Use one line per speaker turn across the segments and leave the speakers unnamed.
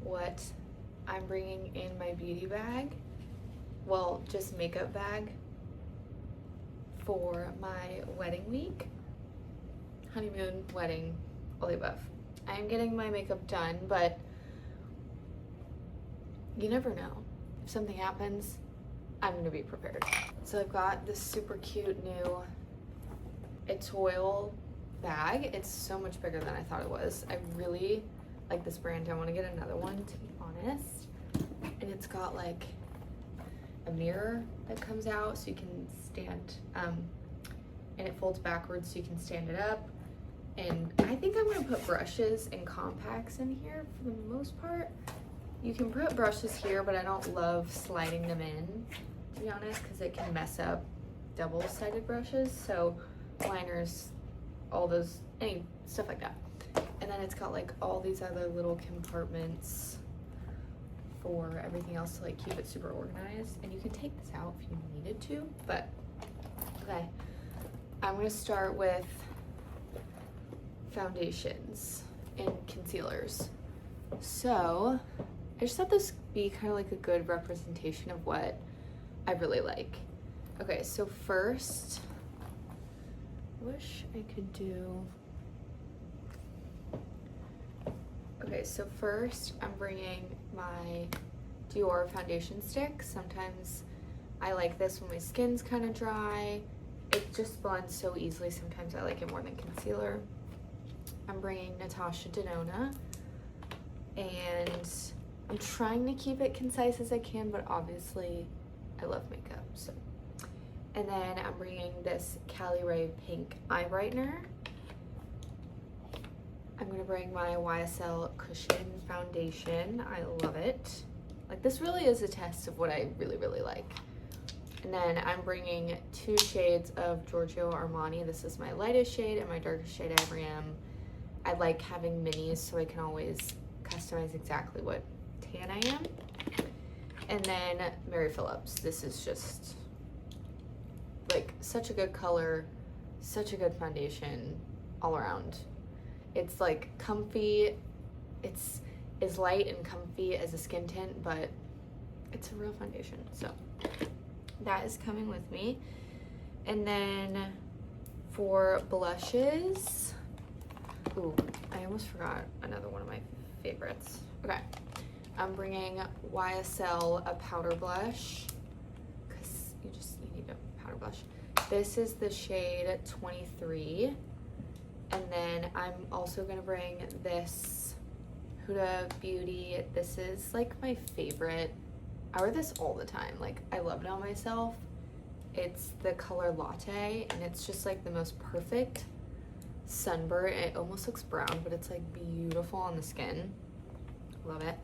what I'm bringing in my beauty bag, well, just makeup bag for my wedding week, honeymoon, wedding, all the above. I am getting my makeup done, but you never know. If something happens, I'm gonna be prepared. So I've got this super cute new Etoile bag. It's so much bigger than I thought it was. I really like this brand. I want to get another one, to be honest. And it's got like a mirror that comes out so you can stand, and it folds backwards so you can stand it up. And I think I'm gonna put brushes and compacts in here for the most part. You can put brushes here, but I don't love sliding them in, to be honest, because it can mess up double-sided brushes. So liners, all those, any stuff like that. And then it's got like all these other little compartments for everything else to like keep it super organized. And you can take this out if you needed to, but okay. I'm gonna start with foundations and concealers. So I just thought this would be kind of like a good representation of what I really like. Okay, so first, I wish I could do, okay, so first I'm bringing my Dior foundation stick. Sometimes I like this when my skin's kind of dry. It just blends so easily. Sometimes I like it more than concealer. I'm bringing Natasha Denona, and I'm trying to keep it concise as I can, but obviously I love makeup, so. And then I'm bringing this Cali Ray Pink Eye Brightener. I'm gonna bring my YSL Cushion Foundation. I love it. Like, this really is a test of what I really, really like. And then I'm bringing 2 shades of Giorgio Armani. This is my lightest shade and my darkest shade I ever am. I like having minis so I can always customize exactly what tan I am. And then Mary Phillips. This is just like such a good color, such a good foundation all around. It's like comfy. It's as light and comfy as a skin tint, but it's a real foundation. So that is coming with me. And then for blushes, ooh, I almost forgot another one of my favorites. Okay, I'm bringing YSL a powder blush, because you need a powder blush. This is the shade 23. And then I'm also gonna bring this Huda Beauty. This is like my favorite. I wear this all the time. Like, I love it on myself. It's the color Latte, and it's just like the most perfect sunburn. It almost looks brown, but it's like beautiful on the skin. Love it.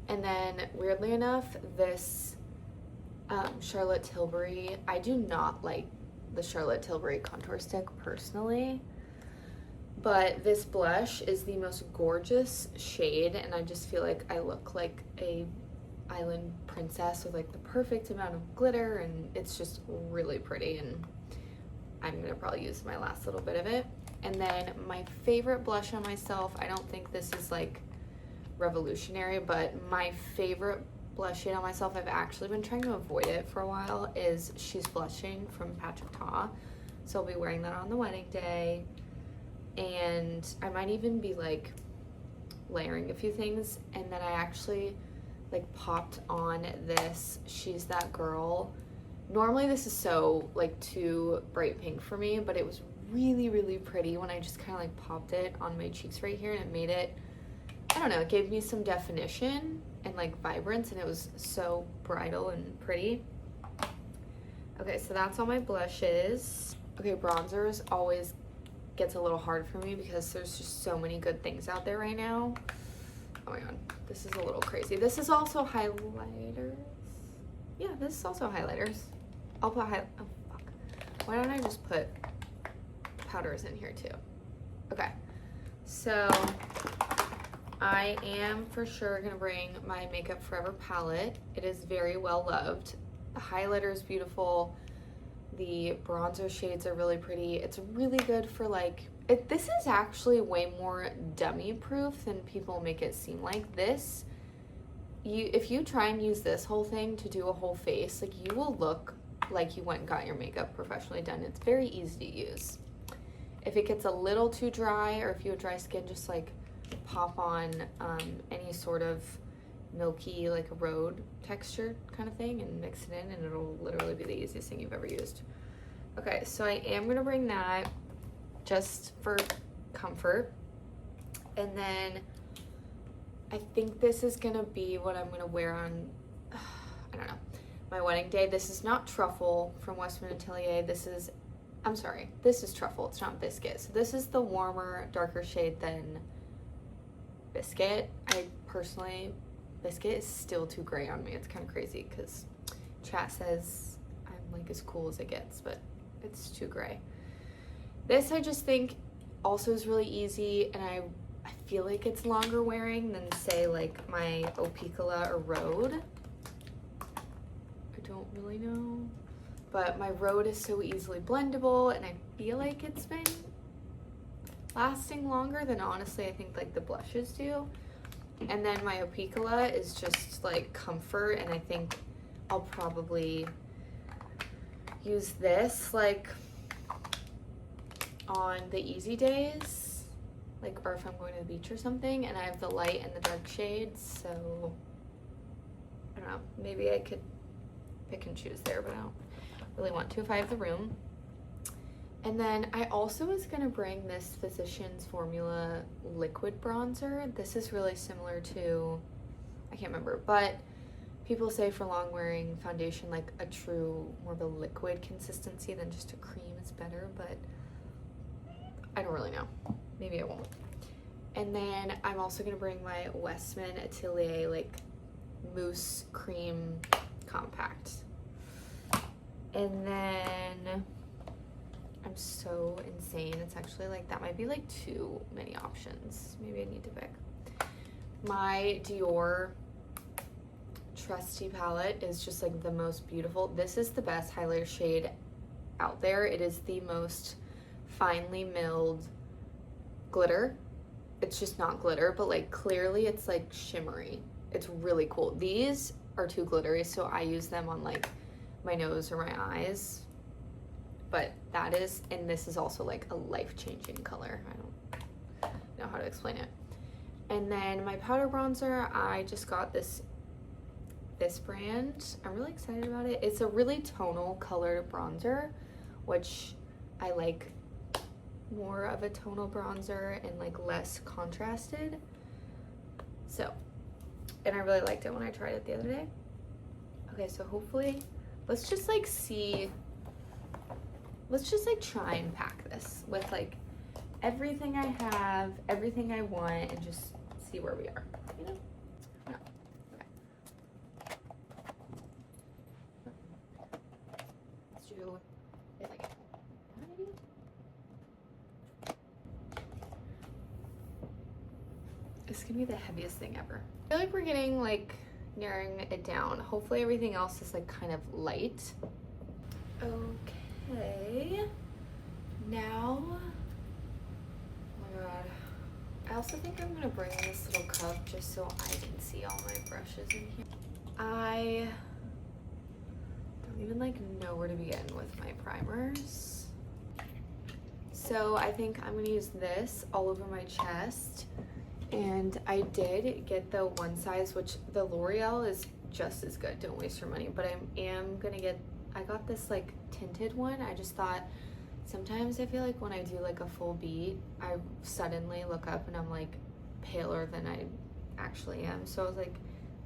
And then weirdly enough, this Charlotte Tilbury, I do not like the Charlotte Tilbury contour stick personally, but this blush is the most gorgeous shade, and I just feel like I look like a island princess with like the perfect amount of glitter, and it's just really pretty, and I'm gonna probably use my last little bit of it. And then my favorite blush on myself, I don't think this is like revolutionary, but my favorite blush shade on myself, I've actually been trying to avoid it for a while, is She's Blushing from Patrick Ta. So I'll be wearing that on the wedding day, and I might even be like layering a few things. And then I actually like popped on this She's That Girl. Normally this is so like too bright pink for me, but it was really, really pretty when I just kind of like popped it on my cheeks right here, and it made it, I don't know, it gave me some definition and like vibrance, and it was so bridal and pretty. Okay, so that's all my blushes. Okay, bronzers always gets a little hard for me because there's just so many good things out there right now. Oh my god, this is a little crazy. This is also highlighters. Yeah, this is also highlighters. I'll put oh fuck. Why don't I just put powders in here too? Okay, so I am for sure gonna bring my Makeup Forever palette. It is very well loved. The highlighter is beautiful. The bronzer shades are really pretty. It's really good for like, this is actually way more dummy proof than people make it seem like. This if you try and use this whole thing to do a whole face, like you will look like you went and got your makeup professionally done. It's very easy to use. If it gets a little too dry, or if you have dry skin, just like pop on any sort of milky, like a road texture kind of thing and mix it in, and it'll literally be the easiest thing you've ever used. Okay, so I am gonna bring that just for comfort. And then I think this is gonna be what I'm gonna wear on, I don't know, my wedding day. This is not Truffle from Westman Atelier. This is Truffle, it's not Biscuit. So this is the warmer, darker shade than Biscuit. Biscuit is still too gray on me. It's kind of crazy because chat says I'm like as cool as it gets, but it's too gray. This I just think also is really easy, and I feel like it's longer wearing than say like my Opicula or Rhode. I don't really know, but my Rhode is so easily blendable, and I feel like it's been lasting longer than honestly I think like the blushes do. And then my Opicula is just like comfort, and I think I'll probably use this like on the easy days, like, or if I'm going to the beach or something, and I have the light and the dark shades, so I don't know, maybe I could pick and choose there, but I don't really want to if I have the room. And then I also was gonna bring this Physicians Formula liquid bronzer. This is really similar to, I can't remember, but people say for long wearing foundation, like a true, more of a liquid consistency than just a cream is better, but I don't really know. Maybe I won't. And then I'm also gonna bring my Westman Atelier like mousse cream compact. And then I'm so insane. It's actually like, that might be like too many options. Maybe I need to pick. My Dior Trusty palette is just like the most beautiful. This is the best highlighter shade out there. It is the most finely milled glitter. It's just not glitter, but like clearly it's like shimmery. It's really cool. These are too glittery, so I use them on like my nose or my eyes. But that is, and this is also like a life-changing color. I don't know how to explain it. And then my powder bronzer, I just got this brand. I'm really excited about it. It's a really tonal colored bronzer, which I like more of a tonal bronzer and like less contrasted. So, and I really liked it when I tried it the other day. Okay, so hopefully, let's just like try and pack this with like everything I have, everything I want, and just see where we are, you know? No. Okay. Let's do it like, maybe? It's gonna be the heaviest thing ever. I feel like we're getting like narrowing it down. Hopefully everything else is like kind of light. Okay, now, oh my god, I also think I'm gonna bring this little cup just so I can see all my brushes in here. I don't even like know where to begin with my primers. So I think I'm gonna use this all over my chest. And I did get the one size, which the L'Oreal is just as good, don't waste your money, but I got this like tinted one. I just thought, sometimes I feel like when I do like a full beat, I suddenly look up and I'm like paler than I actually am. So I was like,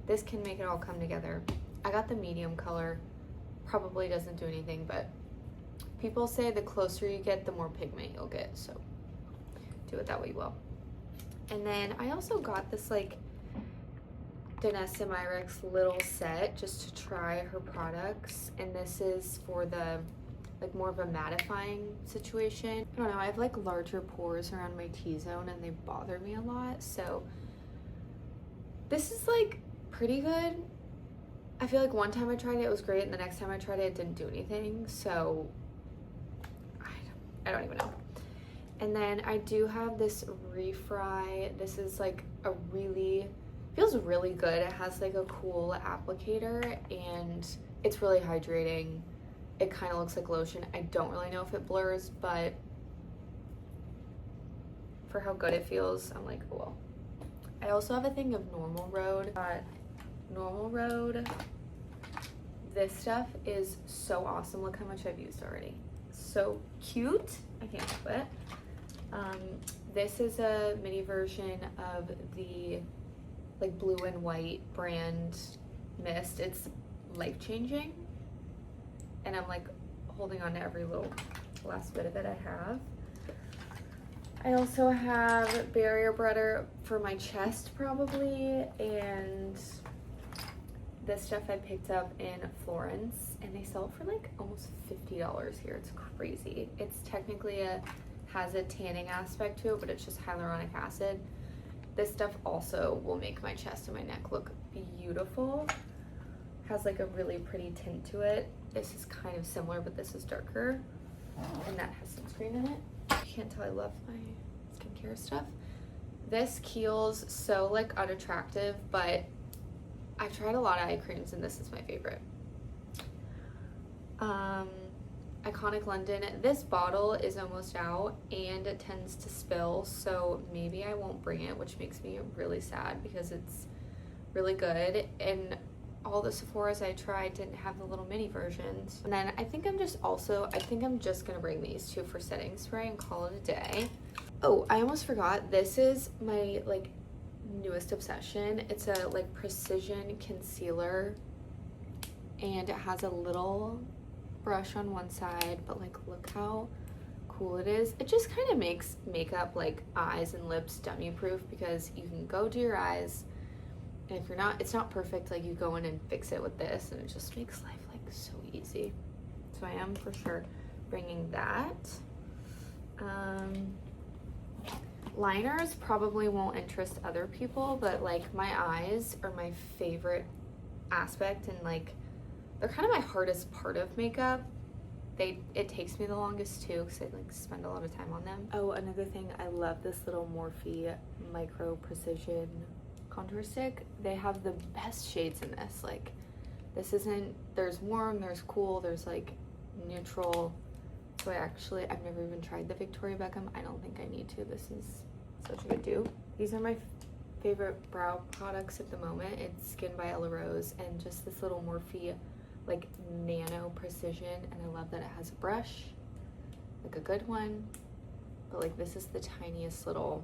this can make it all come together. I got the medium color, probably doesn't do anything, but people say the closer you get, the more pigment you'll get. So do it that way you will. And then I also got this like Danessa Myricks little set just to try her products, and this is for the like more of a mattifying situation. I don't know, I have like larger pores around my T-zone and they bother me a lot, so this is like pretty good. I feel like one time I tried it, it was great, and the next time I tried it, it didn't do anything, so I don't even know. And then I do have this Refry. This is like a really Feels really good. It has like a cool applicator and it's really hydrating. It kind of looks like lotion. I don't really know if it blurs, but for how good it feels, I'm like, oh well. I also have a thing of Normal Road. Normal Road. This stuff is so awesome. Look how much I've used already. So cute. I can't help it. This is a mini version of the like blue and white brand mist. It's life-changing. And I'm like holding on to every little last bit of it I have. I also have barrier butter for my chest probably, and this stuff I picked up in Florence, and they sell it for like almost $50 here. It's crazy. It's technically has a tanning aspect to it, but it's just hyaluronic acid. This stuff also will make my chest and my neck look beautiful. Has like a really pretty tint to it. This is kind of similar, but this is darker, and that has sunscreen in it. You can't tell I love my skincare stuff. This Kiehl's so like unattractive, but I've tried a lot of eye creams and this is my favorite. Iconic London. This bottle is almost out and it tends to spill, so maybe I won't bring it, which makes me really sad because it's really good. And all the Sephora's I tried didn't have the little mini versions. And then I think I'm just gonna bring these two for setting spray and call it a day. Oh, I almost forgot. This is my like newest obsession. It's a like precision concealer and it has a little brush on one side, but like look how cool it is. It just kind of makes makeup like eyes and lips dummy proof because you can go do your eyes, and if you're not, it's not perfect, like you go in and fix it with this and it just makes life like so easy. So I am for sure bringing that. Liners probably won't interest other people, but like my eyes are my favorite aspect, and like they're kind of my hardest part of makeup. It takes me the longest too because I like spend a lot of time on them. Oh, another thing, I love this little Morphe Micro Precision contour stick. They have the best shades in this. Like this isn't, there's warm, there's cool, there's like neutral. So I've never even tried the Victoria Beckham. I don't think I need to. This is such a good dupe. These are my favorite brow products at the moment. It's Skin by Ella Rose and just this little Morphe like nano precision, and I love that it has a brush, like a good one, but like this is the tiniest little,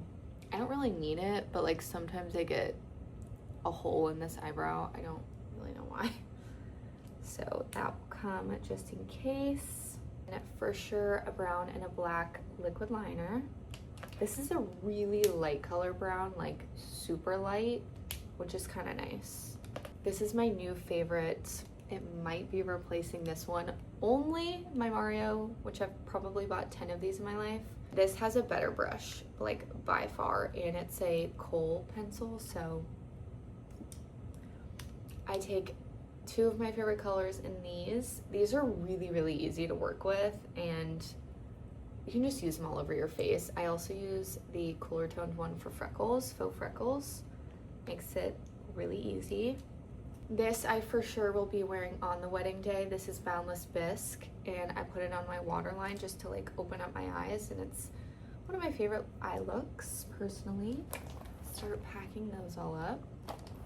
I don't really need it, but like sometimes I get a hole in this eyebrow. I don't really know why. So that will come just in case. And for sure a brown and a black liquid liner. This is a really light color brown, like super light, which is kind of nice. This is my new favorite. It might be replacing this one, only my Mario, which I've probably bought 10 of these in my life. This has a better brush, like by far, and it's a kohl pencil, so I take two of my favorite colors in these. These are really, really easy to work with, and you can just use them all over your face. I also use the cooler toned one for freckles, faux freckles. Makes it really easy. This I for sure will be wearing on the wedding day. This is Boundless Bisque, and I put it on my waterline just to like open up my eyes, and it's one of my favorite eye looks personally. Start packing those all up.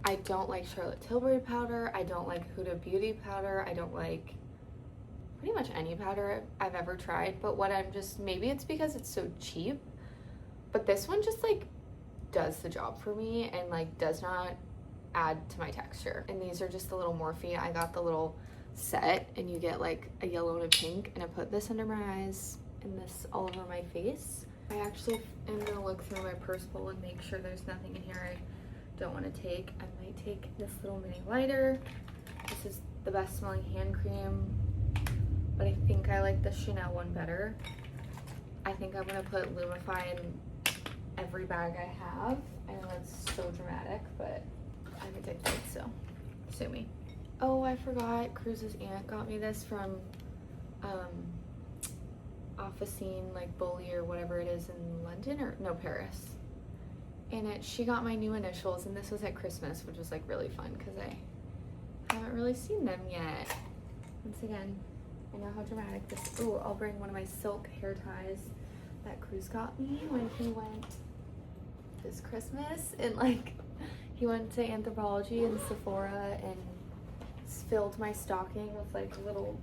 I don't like Charlotte Tilbury powder. I don't like Huda Beauty powder. I don't like pretty much any powder I've ever tried, but maybe it's because it's so cheap, but this one just like does the job for me and like does not add to my texture. And these are just the little Morphe. I got the little set, and you get like a yellow and a pink, and I put this under my eyes and this all over my face. I actually am gonna look through my purse bowl and make sure there's nothing in here I don't want to take. I might take this little mini lighter. This is the best smelling hand cream, but I think I like the Chanel one better. I think I'm gonna put Lumify in every bag I have. I know that's so dramatic, but I'm addicted, so sue me. Oh, I forgot, Cruz's aunt got me this from Officine, like Bully or whatever it is in London, or no, Paris. in it. She got my new initials, and this was at Christmas, which was like really fun because I haven't really seen them yet. Once again, I know how dramatic this. Ooh, I'll bring one of my silk hair ties that Cruz got me when he went this Christmas, and like he went to Anthropologie and Sephora and filled my stocking with like little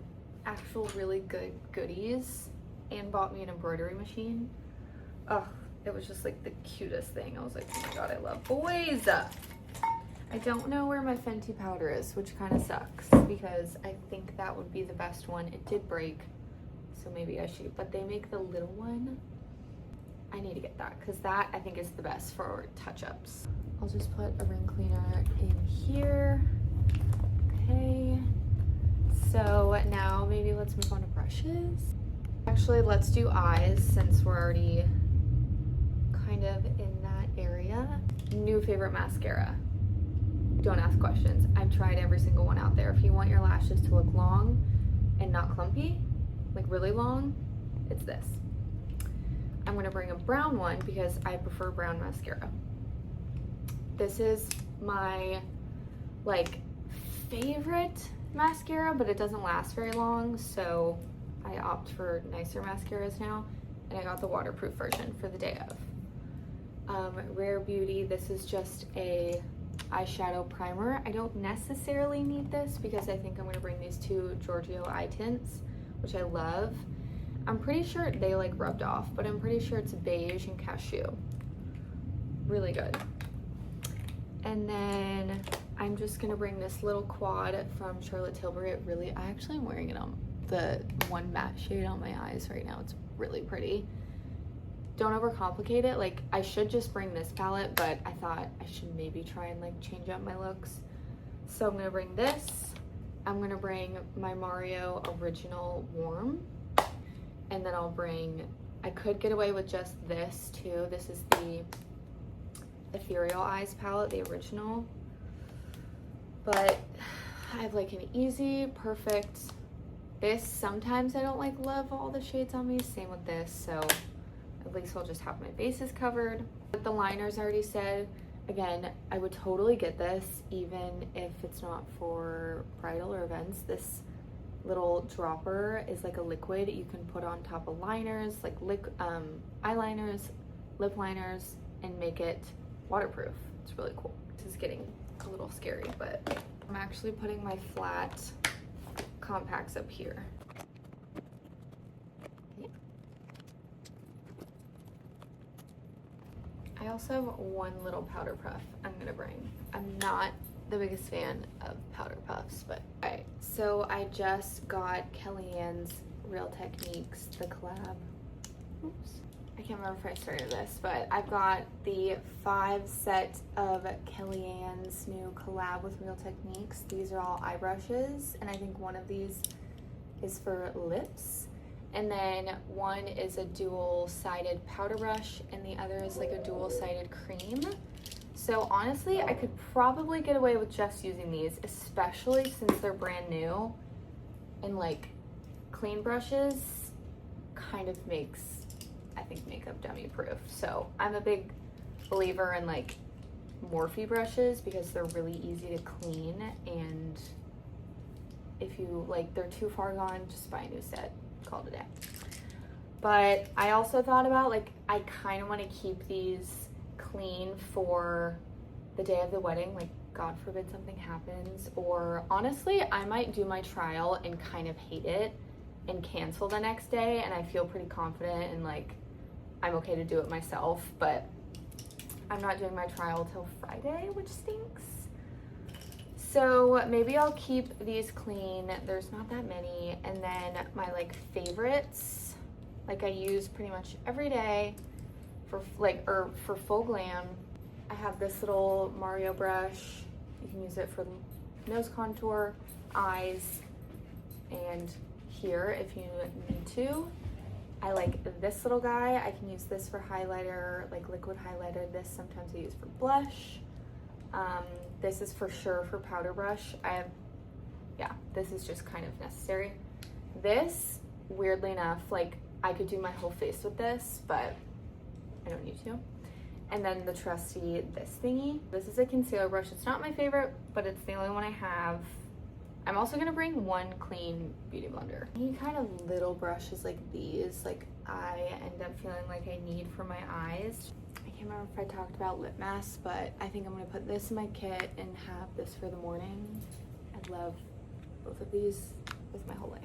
actual really good goodies and bought me an embroidery machine. Oh, it was just like the cutest thing. I was like, oh my god, I love boys. I don't know where my Fenty powder is, which kind of sucks because I think that would be the best one. It did break, so maybe I should, but they make the little one. I need to get that because that I think is the best for touch-ups. I'll just put a ring cleaner in here. Okay, so now maybe let's move on to brushes. Actually, let's do eyes since we're already kind of in that area. New favorite mascara. Don't ask questions. I've tried every single one out there. If you want your lashes to look long and not clumpy, like really long, it's this. I'm gonna bring a brown one because I prefer brown mascara. This is my like favorite mascara, but it doesn't last very long, so I opt for nicer mascaras now, and I got the waterproof version for the day of. Rare Beauty, this is just a eyeshadow primer. I don't necessarily need this because I think I'm going to bring these two Giorgio eye tints, which I love. I'm pretty sure they like rubbed off, but I'm pretty sure it's beige and cashew. Really good. And then I'm just going to bring this little quad from Charlotte Tilbury. I actually am wearing it on the one matte shade on my eyes right now. It's really pretty. Don't overcomplicate it. Like, I should just bring this palette, but I thought I should maybe try and like change up my looks. So I'm gonna bring this. I'm gonna bring my Mario Original Warm, and then I'll bring, I could get away with just this too. This is the Ethereal Eyes palette, the original, but I have like an easy, perfect. This, sometimes I don't like love all the shades on me, same with this, so at least I'll just have my bases covered. But the liners I already said, again, I would totally get this even if it's not for bridal or events. This little dropper is like a liquid you can put on top of liners, like eyeliners, lip liners, and make it waterproof. It's really cool. This is getting a little scary, but I'm actually putting my flat compacts up here. I also have one little powder puff I'm gonna bring. I'm not the biggest fan of powder puffs, but all right. So I just got Kellyanne's Real Techniques, the collab. Oops. I can't remember if I started this, but I've got the 5 set of Kellyanne's new collab with Real Techniques. These are all eye brushes, and I think one of these is for lips. And then one is a dual-sided powder brush, and the other is like a dual-sided cream. So honestly, I could probably get away with just using these, especially since they're brand new. And like clean brushes kind of makes, I think, makeup dummy proof. So I'm a big believer in like Morphe brushes because they're really easy to clean, and if you like they're too far gone, just buy a new set, call it a day. But I also thought about like I kind of want to keep these clean for the day of the wedding, like God forbid something happens, or honestly I might do my trial and kind of hate it and cancel the next day, and I feel pretty confident and like I'm okay to do it myself, but I'm not doing my trial till Friday, which stinks. So maybe I'll keep these clean. There's not that many. And then my like favorites, like I use pretty much every day for like, or for full glam. I have this little Mario brush. You can use it for nose contour, eyes, and here if you need to. I like this little guy. I can use this for highlighter, like liquid highlighter. This sometimes I use for blush. This is for sure for powder brush. This is just kind of necessary. This, weirdly enough, like I could do my whole face with this, but I don't need to. And then the trusty this thingy. This is a concealer brush. It's not my favorite, but it's the only one I have. I'm also gonna bring one clean beauty blender. Any kind of little brushes like these, like I end up feeling like I need for my eyes. I can't remember if I talked about lip masks, but I think I'm gonna put this in my kit and have this for the morning. I love both of these with my whole life.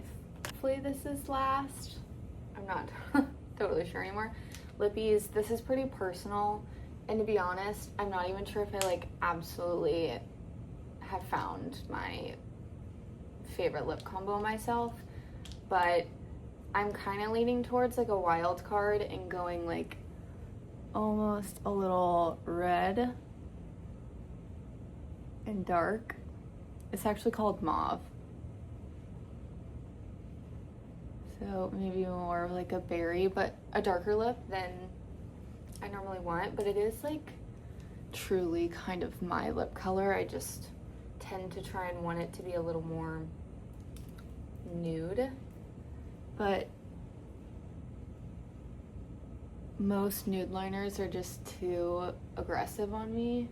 Hopefully this is last. I'm not totally sure anymore. Lippies, this is pretty personal. And to be honest, I'm not even sure if I like absolutely have found my favorite lip combo myself, but I'm kind of leaning towards like a wild card and going like almost a little red and dark. It's actually called Mauve. So maybe more of like a berry, but a darker lip than I normally want, but it is like truly kind of my lip color. I just tend to try and want it to be a little more nude, but most nude liners are just too aggressive on me.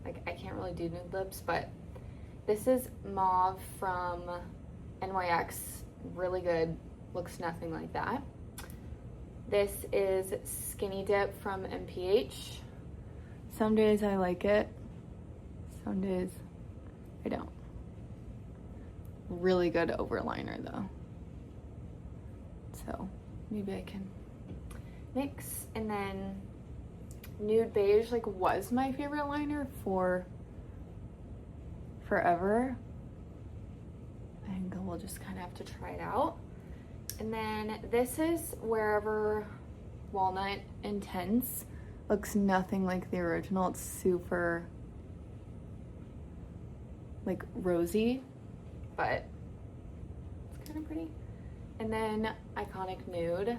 Like I can't really do nude lips, but this is Mauve from NYX, really good, looks nothing like that. This is Skinny Dip from MPH. Some days I like it, some days I don't. Really good overliner though. So maybe I can mix. And then Nude Beige like was my favorite liner for forever. I think we'll just kind of have to try it out. And then this is Wherever Walnut Intense. Looks nothing like the original. It's super like rosy, but it's kind of pretty. And then Iconic Nude.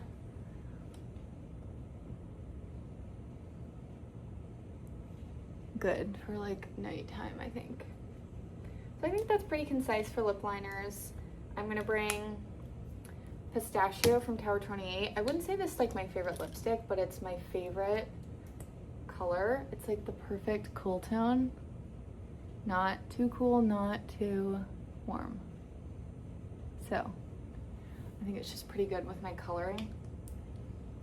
Good for like nighttime, I think. So I think that's pretty concise for lip liners. I'm gonna bring Pistachio from Tower 28. I wouldn't say this is like my favorite lipstick, but it's my favorite color. It's like the perfect cool tone. Not too cool, not too warm. So I think it's just pretty good with my coloring.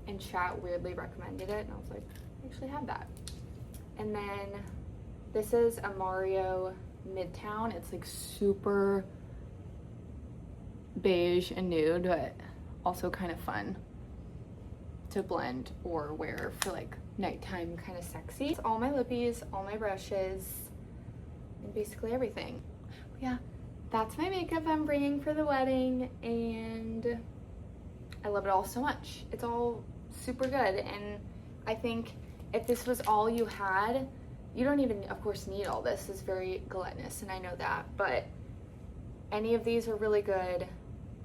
And chat weirdly recommended it, and I was like, I actually have that. And then this is a Mario Midtown. It's like super beige and nude, but also kind of fun to blend or wear for like nighttime, kind of sexy. It's all my lippies, all my brushes, and basically everything. Yeah, that's my makeup I'm bringing for the wedding, and I love it all so much. It's all super good, and I think if this was all you had, you don't even, of course, need all this. It's very gluttonous, and I know that, but any of these are really good.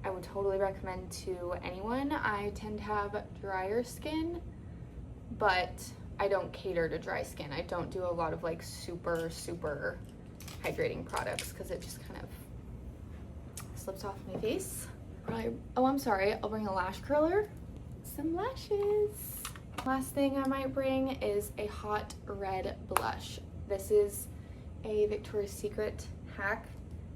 I would totally recommend to anyone. I tend to have drier skin, but I don't cater to dry skin. I don't do a lot of like super hydrating products because it just kind of slips off my face. Oh, I'm sorry, I'll bring a lash curler, some lashes. Last thing I might bring is a hot red blush. This is a Victoria's Secret hack.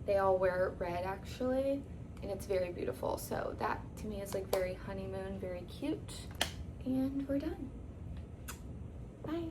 They all wear red actually, and it's very beautiful. So that to me is like very honeymoon, very cute. And we're done. Bye.